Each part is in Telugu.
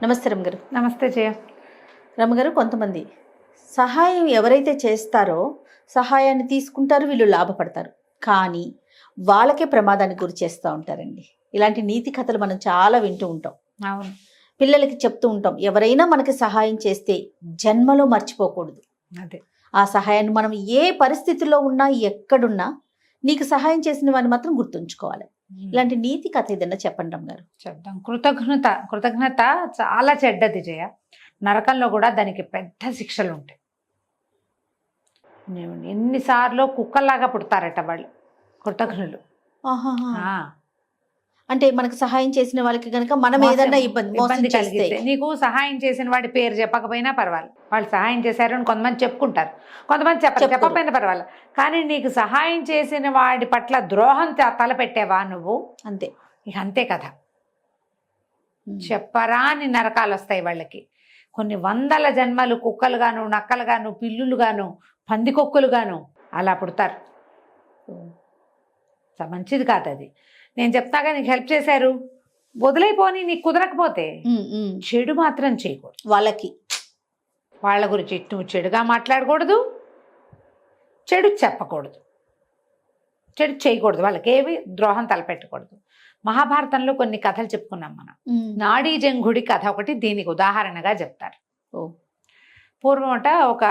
నమస్తే రమగారు. నమస్తే జయ. రమగారు, కొంతమంది సహాయం ఎవరైతే చేస్తారో సహాయాన్ని తీసుకుంటారు, వీళ్ళు లాభపడతారు. కానీ వాళ్ళకే ప్రమాదానికి గురి చేస్తూ ఉంటారండి. ఇలాంటి నీతి కథలు మనం చాలా వింటూ ఉంటాం. అవును, పిల్లలకి చెప్తూ ఉంటాం, ఎవరైనా మనకి సహాయం చేస్తే జన్మలో మర్చిపోకూడదు. అదే ఆ సహాయాన్ని మనం ఏ పరిస్థితుల్లో ఉన్నా, ఎక్కడున్నా నీకు సహాయం చేసిన వాడిని మాత్రం గుర్తుంచుకోవాలి. ఇలాంటి నీతి కథ ఏదైనా చెప్పండి రమగారు. చెప్దాం. కృతజ్ఞత చాలా చెడ్డది జయ. నరకంలో కూడా దానికి పెద్ద శిక్షలు ఉంటాయి. ఎన్నిసార్లు కుక్కల్లాగా పుడతారట వాళ్ళు కృతజ్ఞులు. ఆహాహా. అంటే మనకు సహాయం చేసిన వాళ్ళకి కనుక మనం ఏదైనా ఇబ్బంది కలిగితే, నీకు సహాయం చేసిన వాడి పేరు చెప్పకపోయినా పర్వాలేదు, వాళ్ళు సహాయం చేశారు అని కొంతమంది చెప్పుకుంటారు, కొంతమంది చెప్పకపోయినా పర్వాలేదు. కానీ నీకు సహాయం చేసిన వాడి పట్ల ద్రోహం తలపెట్టేవా నువ్వు, అంతే. ఇక అంతే కదా. చెప్పరా అని నరకాలు వస్తాయి వాళ్ళకి. కొన్ని వందల జన్మలు కుక్కలుగాను, నక్కలుగాను, పిల్లులుగాను, పందికొక్కులుగాను అలా పుడతారు. మంచిది కాదు అది. నేను చెప్తాగా, నీకు హెల్ప్ చేశారు, వదిలేపోని, నీకు కుదరకపోతే చెడు మాత్రం చేయకూడదు. వాళ్ళ గురించి నువ్వు చెడుగా మాట్లాడకూడదు, చెడు చెప్పకూడదు, చెడు చేయకూడదు, వాళ్ళకి ఏవి ద్రోహం తలపెట్టకూడదు. మహాభారతంలో కొన్ని కథలు చెప్పుకున్నాం మనం. నాడీ జంఘుడి కథ ఒకటి దీనికి ఉదాహరణగా చెప్తారు. పూర్వమట ఒక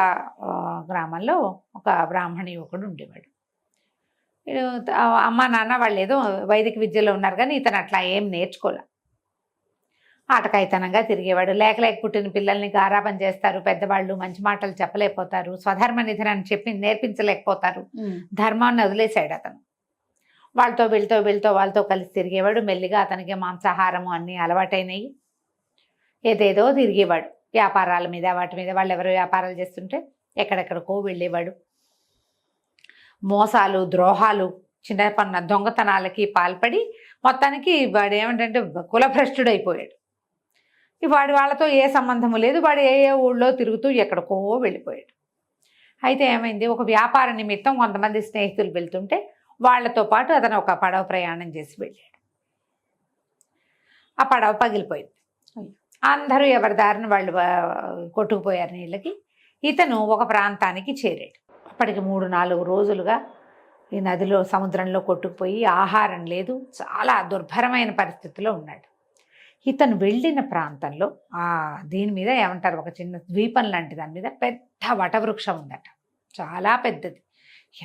గ్రామంలో ఒక బ్రాహ్మణ యువకుడు ఉండేవాడు. అమ్మ నాన్న వాళ్ళు ఏదో వైదిక విద్యలో ఉన్నారు, కానీ ఇతను అట్లా ఏం నేర్చుకోలే. ఆటకాయితనంగా తిరిగేవాడు. లేక పుట్టిన పిల్లల్ని గారాబం చేస్తారు పెద్దవాళ్ళు, మంచి మాటలు చెప్పలేకపోతారు, స్వధర్మ నిధనాన్ని చెప్పి నేర్పించలేకపోతారు, ధర్మాన్ని వదిలేశాడు అతను. వాళ్ళతో కలిసి తిరిగేవాడు. మెల్లిగా అతనికి మాంసాహారము అన్నీ అలవాటైనవి. ఏదేదో తిరిగేవాడు, వ్యాపారాల మీద వాటి మీద. వాళ్ళు ఎవరో వ్యాపారాలు చేస్తుంటే ఎక్కడెక్కడికో వెళ్ళేవాడు. మోసాలు, ద్రోహాలు, చిన్న దొంగతనాలకి పాల్పడి మొత్తానికి వాడు ఏమిటంటే కులభ్రష్టుడైపోయాడు. వాడి వాళ్ళతో ఏ సంబంధము లేదు. వాడు ఏ ఊళ్ళో తిరుగుతూ ఎక్కడికో వెళ్ళిపోయాడు. అయితే ఏమైంది, ఒక వ్యాపార నిమిత్తం కొంతమంది స్నేహితులు వెళ్తుంటే వాళ్లతో పాటు అతను ఒక పడవ ప్రయాణం చేసి వెళ్ళాడు. ఆ పడవ పగిలిపోయింది. అందరూ ఎవరి దారిని వాళ్ళు కొట్టుకుపోయారు నీళ్ళకి. ఇతను ఒక ప్రాంతానికి చేరాడు. అప్పటికి 3-4 రోజులుగా ఈ నదిలో, సముద్రంలో కొట్టుకుపోయి ఆహారం లేదు, చాలా దుర్భరమైన పరిస్థితిలో ఉన్నాడు. ఇతను వెళ్ళిన ప్రాంతంలో దీని మీద ఏమంటారు, ఒక చిన్న ద్వీపం లాంటి దాని మీద పెద్ద వటవృక్షం ఉందట, చాలా పెద్దది.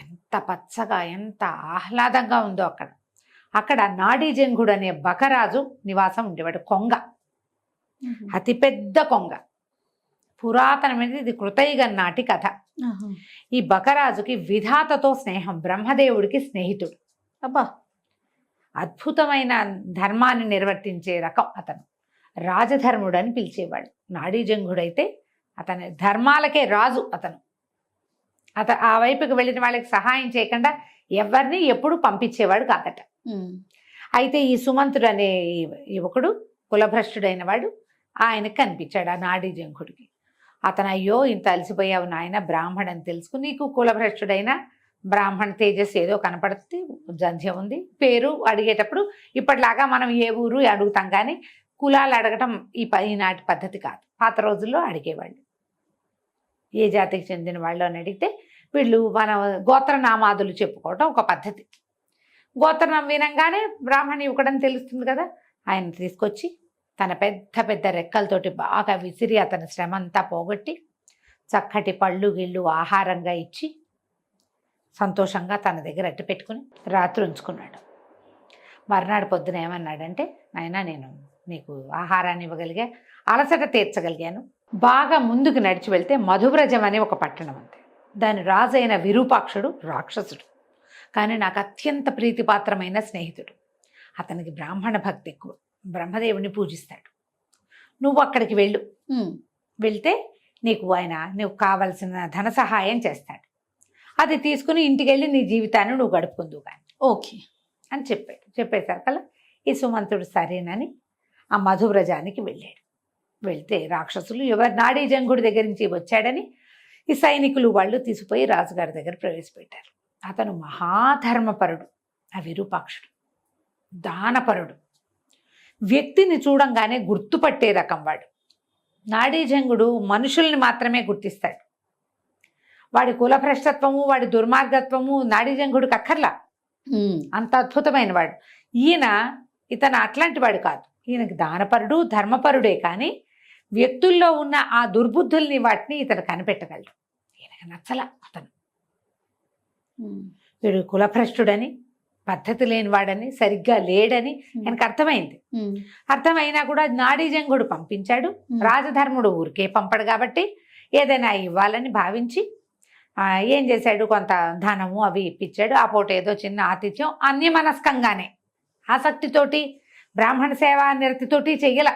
ఎంత పచ్చగా, ఎంత ఆహ్లాదంగా ఉందో అక్కడ నాడీజంఘుడు అనే బకరాజు నివాసం ఉండేవాడు. కొంగ, అతిపెద్ద కొంగ, పురాతనమైనది. ఇది కృతయుగం నాటి కథ. ఈ బకరాజుకి విధాతతో స్నేహం, బ్రహ్మదేవుడికి స్నేహితుడు. అబ్బా, అద్భుతమైన ధర్మాన్ని నిర్వర్తించే రకం అతను. రాజధర్ముడు అని పిలిచేవాడు. నాడీజంఘుడైతే అతని ధర్మాలకే రాజు. అతను ఆ వైపుకి వెళ్ళిన వాళ్ళకి సహాయం చేయకుండా ఎవరిని ఎప్పుడు పంపించేవాడు కాదట. అయితే ఈ సుమంతుడు అనే యువకుడు, కులభ్రష్టుడైన వాడు, ఆయనకు కనిపించాడు ఆ నాడీజంఘుడికి. అతను, అయ్యో ఇంత అలసిపోయావు నాయన, బ్రాహ్మణని తెలుసుకుని, నీకు కులభ్రష్టుడైన బ్రాహ్మణ తేజస్సు ఏదో కనపడుతుంది, జంధ్యం ఉంది. పేరు అడిగేటప్పుడు ఇప్పటిలాగా మనం ఏ ఊరు అడుగుతాం, కానీ కులాలు అడగటం ఈనాటి పద్ధతి కాదు. పాత రోజుల్లో అడిగేవాళ్ళు, ఏ జాతికి చెందిన వాళ్ళు అని అడిగితే వీళ్ళు మన గోత్రనామాదులు చెప్పుకోవటం ఒక పద్ధతి. గోత్రనామం వినంగానే బ్రాహ్మణ యువకుడని తెలుస్తుంది కదా. ఆయన తీసుకొచ్చి తన పెద్ద పెద్ద రెక్కలతోటి బాగా విసిరి అతని శ్రమ అంతా పోగొట్టి చక్కటి పళ్ళు గిళ్ళు ఆహారంగా ఇచ్చి సంతోషంగా తన దగ్గర అట్టు పెట్టుకుని రాత్రి ఉంచుకున్నాడు. మర్నాడు పొద్దున ఏమన్నాడంటే, నాయనా, నేను నీకు ఆహారాన్ని ఇవ్వగలిగా, అలసట తీర్చగలిగాను. బాగా ముందుకు నడిచి వెళ్తే మధువ్రజం అనే ఒక పట్టణం ఉంది. దాని రాజైన విరూపాక్షుడు రాక్షసుడు, కానీ నాకు అత్యంత ప్రీతిపాత్రమైన స్నేహితుడు. అతనికి బ్రాహ్మణ భక్తి ఎక్కువ, బ్రహ్మదేవుని పూజిస్తాడు. నువ్వు అక్కడికి వెళ్తే నీకు కావలసిన ధన సహాయం చేస్తాడు. అది తీసుకుని ఇంటికి వెళ్ళి నీ జీవితాన్ని నువ్వు గడుపుకుందువు కానీ, ఓకే అని చెప్పేసరికల్లా ఈ సుమంతుడు సరేనని ఆ మధువ్రజానికి వెళ్ళాడు. వెళ్తే రాక్షసులు ఎవరు నాడీజంఘుడి దగ్గర నుంచి వచ్చాడని ఈ సైనికులు వాళ్ళు తీసుకుపోయి రాజుగారి దగ్గర ప్రవేశపెట్టారు. అతను మహాధర్మపరుడు, ఆ విరూపాక్షుడు దానపరుడు. వ్యక్తిని చూడంగానే గుర్తుపట్టే రకం వాడు. నాడీజంగుడు మనుషుల్ని మాత్రమే గుర్తిస్తాడు. వాడి కులభ్రష్టత్వము, వాడి దుర్మార్గత్వము నాడీజంగుడికి అక్కర్లా. అంత అద్భుతమైన వాడు. ఇతను అట్లాంటి వాడు కాదు. ఈయనకి దానపరుడు, ధర్మపరుడే, కానీ వ్యక్తుల్లో ఉన్న ఆ దుర్బుద్ధుల్ని వాటిని ఇతను కనిపెట్టగలడు. ఈయనకి నచ్చల అతను. వీడు కులభ్రష్టుడని, పద్ధతి లేనివాడని, సరిగ్గా లేడని ఆయనకు అర్థమైంది. అర్థమైనా కూడా నాడీజంగుడు పంపించాడు. రాజధర్ముడు ఊరికే పంపడు కాబట్టి ఏదైనా ఇవ్వాలని భావించి ఏం చేశాడు, కొంత ధనము అవి ఇప్పించాడు. ఆ పూట ఏదో చిన్న ఆతిథ్యం అన్యమనస్కంగానే, ఆసక్తితోటి, బ్రాహ్మణ సేవ నిరతితోటి చెయ్యల.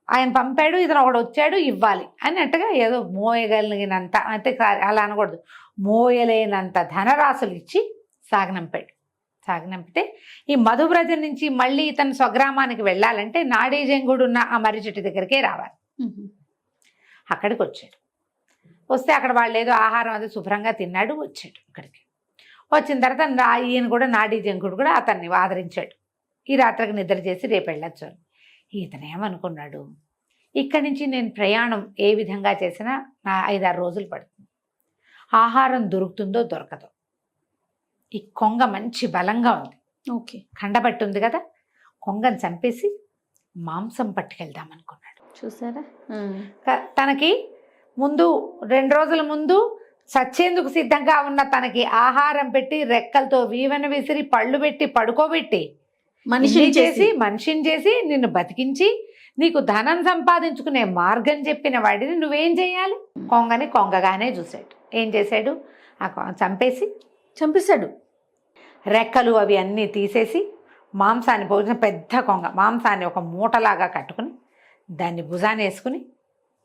ఆయన పంపాడు, ఇతను ఒకడు వచ్చాడు ఇవ్వాలి అన్నట్టుగా ఏదో మోయగలిగినంత, అంటే అలా అనకూడదు, మోయలేనంత ధనరాశులు ఇచ్చి సాగనంపాడు. సాగనంపితే ఈ మధువ్రజం నుంచి మళ్ళీ ఇతను స్వగ్రామానికి వెళ్ళాలంటే నాడీజంగుడు ఉన్న ఆ మర్రి చెట్టు దగ్గరికే రావాలి. అక్కడికి వచ్చాడు. వస్తే అక్కడ వాళ్ళు ఏదో ఆహారం అది శుభ్రంగా తిన్నాడు. వచ్చాడు ఇక్కడికి. వచ్చిన తర్వాత ఈయన కూడా నాడీజంగుడు కూడా అతన్ని ఆదరించాడు. ఈ రాత్రికి నిద్ర చేసి రేపు వెళ్ళొచ్చు. ఇతను ఏమనుకున్నాడు, ఇక్కడి నుంచి నేను ప్రయాణం ఏ విధంగా చేసినా నా 5-6 రోజులు పడుతుంది. ఆహారం దొరుకుతుందో దొరకదో. ఈ కొంగ మంచి బలంగా ఉంది, ఓకే, కండబట్టి ఉంది కదా, కొంగను చంపేసి మాంసం పట్టుకెళ్దాం అనుకున్నాడు. చూసారా, తనకి ముందు 2 రోజుల ముందు చచ్చేందుకు సిద్ధంగా ఉన్న తనకి ఆహారం పెట్టి, రెక్కలతో వీవన విసిరి, పళ్ళు పెట్టి, పడుకోబెట్టి, మనిషిని చేసి నిన్ను బతికించి నీకు ధనం సంపాదించుకునే మార్గం చెప్పిన వాడిని నువ్వేం చేయాలి? కొంగని కొంగగానే చూశాడు. ఏం చేశాడు, చంపేశాడు. రెక్కలు అవి అన్నీ తీసేసి మాంసాన్ని పోసిన పెద్ద కొంగ మాంసాన్ని ఒక మూటలాగా కట్టుకుని దాన్ని భుజాన్ని వేసుకుని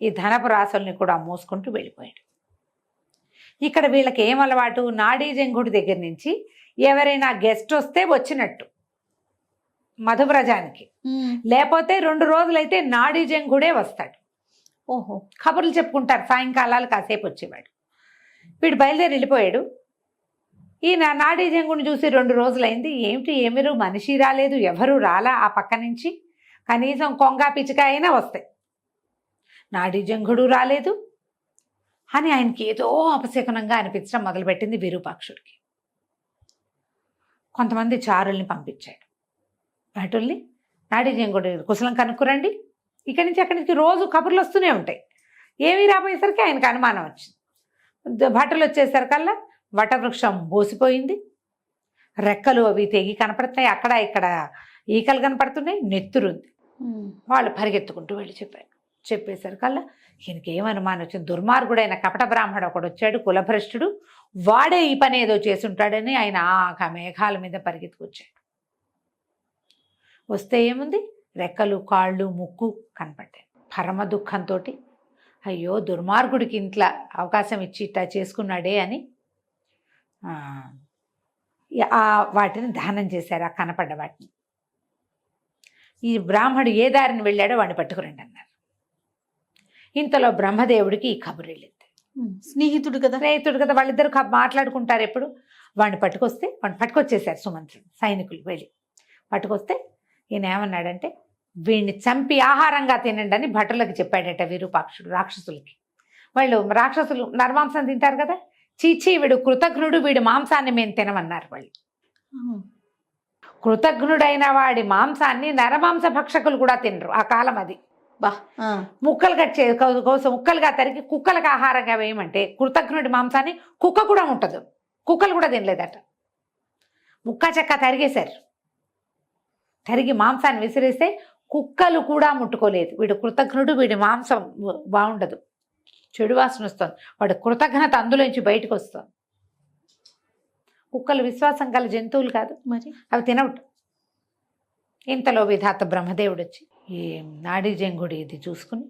ఈ ధనపు రాసుల్ని కూడా మోసుకుంటూ వెళ్ళిపోయాడు. ఇక్కడ వీళ్ళకి ఏం అలవాటు, నాడీజంగుడి దగ్గర నుంచి ఎవరైనా గెస్ట్ వస్తే వచ్చినట్టు మధువ్రజానికి, లేకపోతే 2 రోజులైతే నాడీజంగుడే వస్తాడు. ఓహో, కబుర్లు చెప్పుకుంటారు. సాయంకాలాలు కాసేపు వచ్చేవాడు. వీడు బయలుదేరి వెళ్ళిపోయాడు. ఈ నాడీజంగుడిని చూసి 2 రోజులైంది. ఏమిరు మనిషి రాలేదు, ఎవరు రాలా ఆ పక్క నుంచి, కనీసం కొంగ పిచ్చిక అయినా వస్తాయి, నాడీజంగుడు రాలేదు అని ఆయనకి ఏదో అపశకునంగా అనిపించడం మొదలుపెట్టింది విరూపాక్షుడికి. కొంతమంది చారుల్ని పంపించాడు. భటుల్ని, నాడీజంగుడి కుశలం కనుక్కురండి, ఇక్కడి నుంచి అక్కడి నుంచి రోజు కబుర్లు వస్తూనే ఉంటాయి. ఏమీ రాబోయేసరికి ఆయనకు అనుమానం వచ్చింది. భటులు వచ్చేసరికల్లా వటవృక్షం బోసిపోయింది, రెక్కలు అవి తెగి కనపడుతున్నాయి, అక్కడ ఇక్కడ ఈకలు కనపడుతున్నాయి, నెత్తురుంది. వాళ్ళు పరిగెత్తుకుంటూ వెళ్ళి చెప్పేసరికల్లా ఈయనకి ఏమనుమానం వచ్చింది, దుర్మార్గుడైన కపట బ్రాహ్మడు ఒకడు వచ్చాడు, కులభ్రష్టుడు, వాడే ఈ పని ఏదో చేసుంటాడని ఆయన ఆ మేఘాల మీద పరిగెత్తుకొచ్చాడు. వస్తే ఏముంది, రెక్కలు, కాళ్ళు, ముక్కు కనపడ్డాయి. పరమ దుఃఖంతో అయ్యో దుర్మార్గుడికి ఇంట్లో అవకాశం ఇచ్చి ఇట్లా చేసుకున్నాడే అని వాటిని దహనం చేశారు, ఆ కనపడ్డ వాటిని. ఈ బ్రాహ్మడు ఏ దారిని వెళ్ళాడో వాడిని పట్టుకురండి అన్నారు. ఇంతలో బ్రహ్మదేవుడికి ఈ కబురు వెళ్ళింది. స్నేహితుడు కదా, వాళ్ళిద్దరు మాట్లాడుకుంటారు ఎప్పుడు. వాడిని పట్టుకొచ్చేసారు సుమంత్రుడు, సైనికులు వెళ్ళి పట్టుకొస్తే ఈయన ఏమన్నాడంటే, వీడిని చంపి ఆహారంగా తినండి అని భటులకు చెప్పాడట విరూపాక్షుడు రాక్షసులకి. రాక్షసులు నరమాంసం తింటారు కదా, చీచీ వీడు కృతఘ్నుడు, వీడి మాంసాన్ని మేము తినమన్నారు వాళ్ళు. కృతఘ్నుడైన వాడి మాంసాన్ని నరమాంస భక్షకులు కూడా తినరు ఆ కాలం. అది ముక్కలు ముక్కలుగా తరిగి కుక్కలకు ఆహారంగా వేయమంటే కృతఘ్నుడి మాంసాన్ని కుక్క కూడా ముట్టదు, కుక్కలు కూడా తినలేదట. ముక్క చెక్క తరిగేశారు. తరిగి మాంసాన్ని విసిరేస్తే కుక్కలు కూడా ముట్టుకోలేదు. వీడు కృతఘ్నుడు, వీడి మాంసం బాగుండదు, చెడు వాసన వస్తుంది, వాడు కృతజ్ఞత అందులోంచి బయటకు వస్తుంది. కుక్కలు విశ్వాసం గల జంతువులు కాదు మరి, అవి తినవట్టు. ఇంతలో విధాత బ్రహ్మదేవుడు వచ్చి ఈ నాడీజంగుడి ఇది చూసుకుని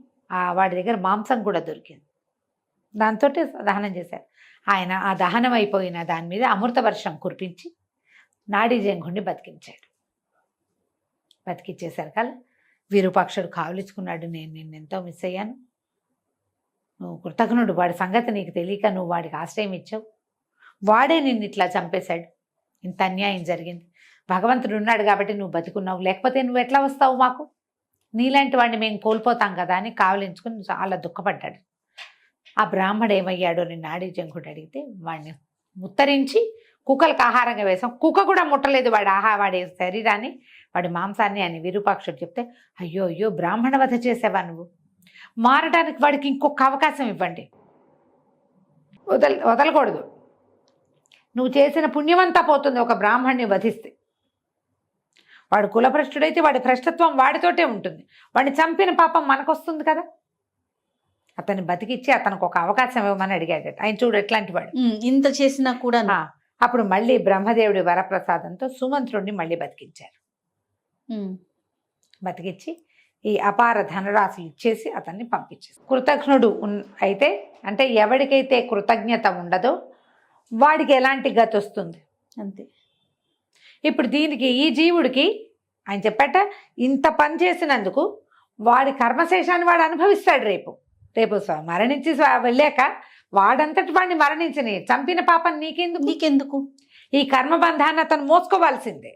వాడి దగ్గర మాంసం కూడా దొరికింది, దాంతో దహనం చేశారు. ఆయన ఆ దహనం అయిపోయిన దాని మీద అమృత వర్షం కురిపించి నాడీజంగుడిని బతికించాడు. బతికిచ్చేసరికల్లా విరూపాక్షుడు కావలించుకున్నాడు, నేను నిన్నెంతో మిస్ అయ్యాను, నువ్వు కృతజ్ఞుడు, వాడి సంగతి నీకు తెలియక నువ్వు వాడికి ఆశ్రయం ఇచ్చావు, వాడే నిన్ను ఇట్లా చంపేశాడు, ఇంత అన్యాయం జరిగింది, భగవంతుడు ఉన్నాడు కాబట్టి నువ్వు బతికున్నావు, లేకపోతే నువ్వు ఎట్లా వస్తావు మాకు నీలాంటి వాడిని మేము కోల్పోతాం కదా అని కావలించుకుని చాలా దుఃఖపడ్డాడు. ఆ బ్రాహ్మడు ఏమయ్యాడో నేను నాడీ జంకుడు అడిగితే వాడిని ముత్తరించి కుక్కలకు ఆహారంగా వేసాం. కుక్క కూడా ముట్టలేదు వాడి శరీరాన్ని, వాడి మాంసాన్ని అని విరూపాక్షుడు చెప్తే, అయ్యో అయ్యో బ్రాహ్మణ వధ చేసావా నువ్వు, మారడానికి వాడికి ఇంకొక అవకాశం ఇవ్వండి, వదలకూడదు, నువ్వు చేసిన పుణ్యమంతా పోతుంది ఒక బ్రాహ్మణ్ణి వధిస్తే. వాడు కులభ్రష్టుడైతే వాడి భ్రష్టత్వం వాడితోటే ఉంటుంది, వాడిని చంపిన పాపం మనకొస్తుంది కదా. అతన్ని బతికిచ్చి అతనికి ఒక అవకాశం ఇవ్వమని అడిగాడు. ఆయన చూడు ఎట్లాంటి వాడు, ఇంత చేసినా కూడా. అప్పుడు మళ్ళీ బ్రహ్మదేవుడి వరప్రసాదంతో సుమంత్రుడిని మళ్ళీ బతికించారు. బతికిచ్చి ఈ అపార ధనరాశులు ఇచ్చేసి అతన్ని పంపించేసి, కృతజ్ఞుడు అయితే అంటే ఎవరికైతే కృతజ్ఞత ఉండదో వాడికి ఎలాంటి గతి వస్తుంది అంతే. ఇప్పుడు దీనికి ఈ జీవుడికి ఆయన చెప్పట ఇంత పని చేసినందుకు వాడి కర్మశేషాన్ని వాడు అనుభవిస్తాడు. రేపు మరణించి వెళ్ళాక వాడంతటి వాడిని మరణించని, చంపిన పాపం నీకెందుకు? ఈ కర్మబంధాన్ని అతను మోసుకోవాల్సిందే.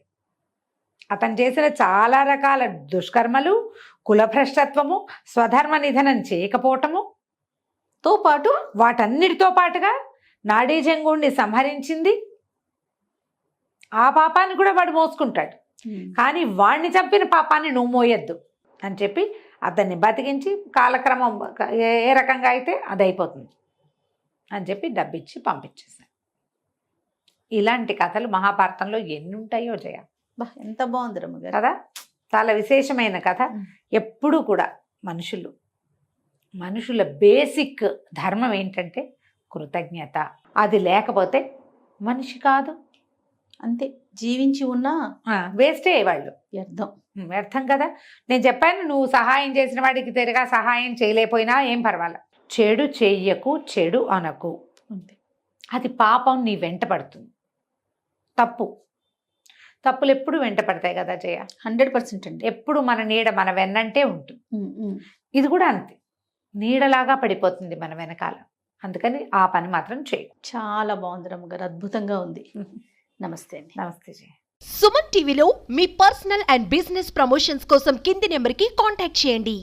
అతను చేసిన చాలా రకాల దుష్కర్మలు, కులభ్రష్టత్వము, స్వధర్మ నిధనం చేయకపోవటము తో పాటు వాటన్నిటితో పాటుగా నాడీ జంగుణ్ణి సంహరించింది, ఆ పాపాన్ని కూడా వాడు మోసుకుంటాడు. కానీ వాడిని చంపిన పాపాన్ని నువ్వు మోయొద్దు అని చెప్పి అతన్ని బతికించి కాలక్రమం ఏ రకంగా అయితే అది అయిపోతుంది అని చెప్పి డబ్బిచ్చి పంపించేశాను. ఇలాంటి కథలు మహాభారతంలో ఎన్ని ఉంటాయో జయ. ఎంత బాగుంది రమ్మగారు కదా, చాలా విశేషమైన కథ. ఎప్పుడూ కూడా మనుషుల బేసిక్ ధర్మం ఏంటంటే కృతజ్ఞత. అది లేకపోతే మనిషి కాదు, అంతే. జీవించి ఉన్నా వేస్టే వాళ్ళు, వ్యర్థం కదా. నేను చెప్పాను, నువ్వు సహాయం చేసిన వాడికి తిరిగా సహాయం చేయలేకపోయినా ఏం పర్వాలేదు. చెడు చెయ్యకు, చెడు అనకు, అంతే. అది పాపం నీ వెంట పడుతుంది. తప్పులు ఎప్పుడు వెంట పడతాయి కదా జయ. 100% అండి. ఎప్పుడు మన నీడ మన వెన్నంటే ఉంటుంది. ఇది కూడా అంతే, నీడలాగా పడిపోతుంది మన వెనకాల. అందుకని ఆ పని మాత్రం చేయి. చాలా బాగుంది రమ్మగారు, అద్భుతంగా ఉంది. నమస్తే అండి. నమస్తే జయ. సుమన్ టీవీలో మీ పర్సనల్ అండ్ బిజినెస్ ప్రమోషన్స్ కోసం కింది నెంబర్కి కాంటాక్ట్ చేయండి.